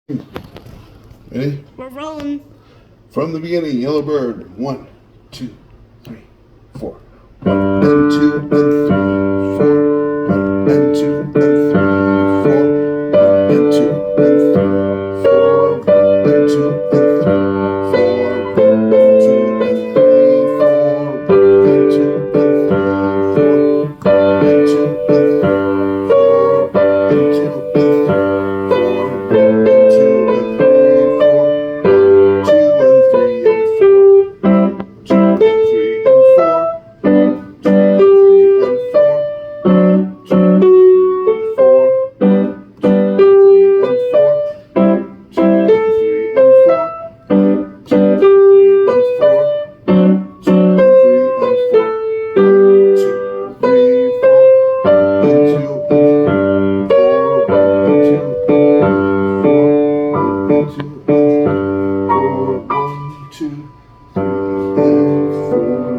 Ready? We're rolling. From the beginning, yellow bird. 1, 2, 3, 4. 1 and 2 and 3, 4. 1 and 2 and 3, 4. 1 and 2 and 3, 4. 1 and 2 and 3, 4. 1 and 2 and 3, 4. 1 and 2 and 3, 4. 1 and 2 and 3, 4. 1 and 2 and 3, 4. 1 and 2 and 3, 4. 2 and 3 and 4. 2 and 3 and 4. 2 and 3 and 4. 2 and 3 and 4. 2 and 3 and 4. 2 and 3 and 4. 2 and 3 and 4. 2 and 3 and 4. 1, 2, 3, 4. 1 and 2 and 3, 4. 1 and 2 and 3, 4. 1 and 2 and 3, 4. 1, 2, 3 and 4.